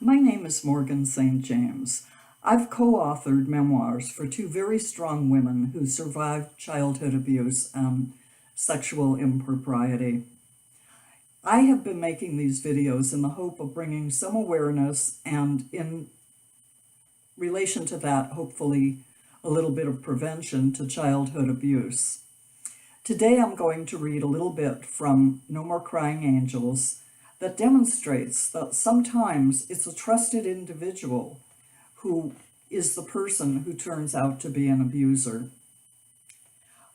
My name is Morgan St. James. I've co-authored memoirs for two very strong women who survived childhood abuse and sexual impropriety. I have been making these videos in the hope of bringing some awareness and, in relation to that, hopefully a little bit of prevention to childhood abuse. Today I'm going to read a little bit from No More Crying Angels that demonstrates that sometimes it's a trusted individual who is the person who turns out to be an abuser.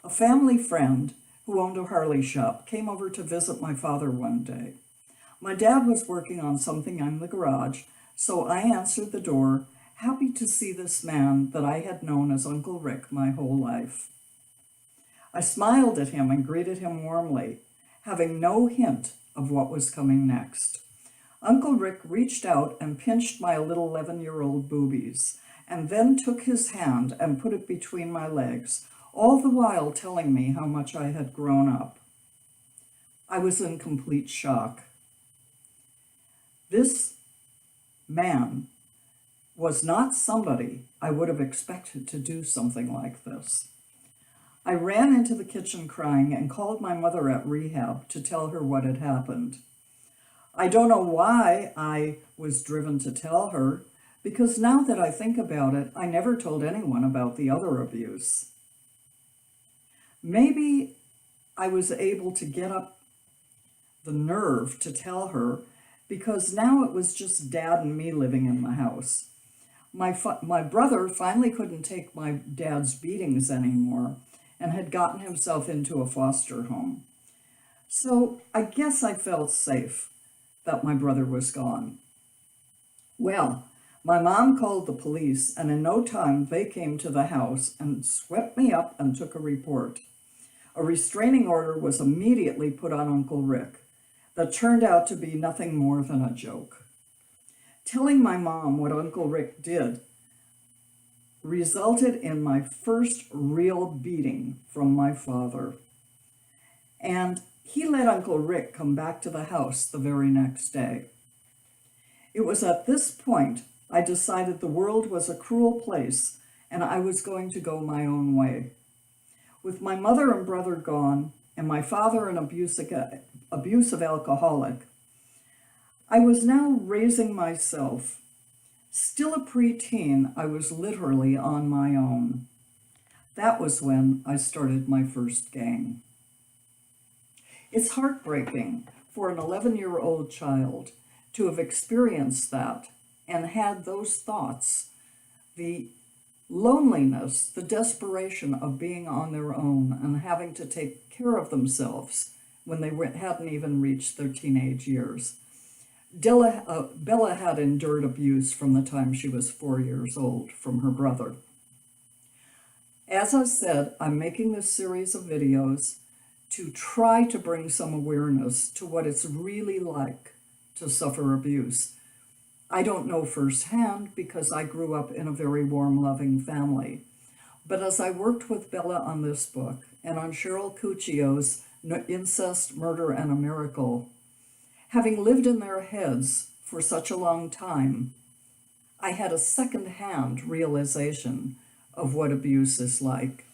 A family friend who owned a Harley shop came over to visit my father one day. My dad was working on something in the garage, so I answered the door, happy to see this man that I had known as Uncle Rick my whole life. I smiled at him and greeted him warmly, having no hint of what was coming next. Uncle Rick reached out and pinched my little 11-year-old boobies, and then took his hand and put it between my legs, all the while telling me how much I had grown up. I was in complete shock. This man was not somebody I would have expected to do something like this. I ran into the kitchen crying and called my mother at rehab to tell her what had happened. I don't know why I was driven to tell her, because now that I think about it, I never told anyone about the other abuse. Maybe I was able to get up the nerve to tell her because now it was just Dad and me living in the house. My brother finally couldn't take my dad's beatings anymore and had gotten himself into a foster home. So I guess I felt safe that my brother was gone. Well, my mom called the police, and in no time they came to the house and swept me up and took a report. A restraining order was immediately put on Uncle Rick that turned out to be nothing more than a joke. Telling my mom what Uncle Rick did resulted in my first real beating from my father. And he let Uncle Rick come back to the house the very next day. It was at this point I decided the world was a cruel place and I was going to go my own way. With my mother and brother gone and my father an abusive alcoholic, I was now raising myself. Still a preteen, I was literally on my own. That was when I started my first gang. It's heartbreaking for an 11-year-old child to have experienced that and had those thoughts, the loneliness, the desperation of being on their own and having to take care of themselves when they hadn't even reached their teenage years. Bella had endured abuse from the time she was 4 years old from her brother. As I said, I'm making this series of videos to try to bring some awareness to what it's really like to suffer abuse. I don't know firsthand because I grew up in a very warm, loving family. But as I worked with Bella on this book and on Cheryl Cuccio's Incest, Murder, and a Miracle, having lived in their heads for such a long time, I had a second-hand realization of what abuse is like.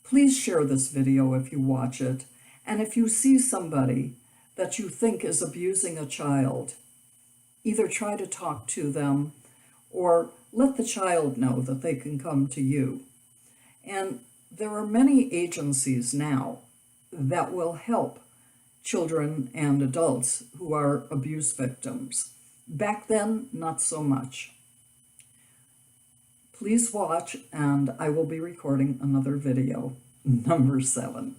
Please share this video if you watch it, and if you see somebody that you think is abusing a child, either try to talk to them or let the child know that they can come to you. And there are many agencies now that will help children and adults who are abuse victims. Back then, not so much. Please watch, and I will be recording another video, number 7.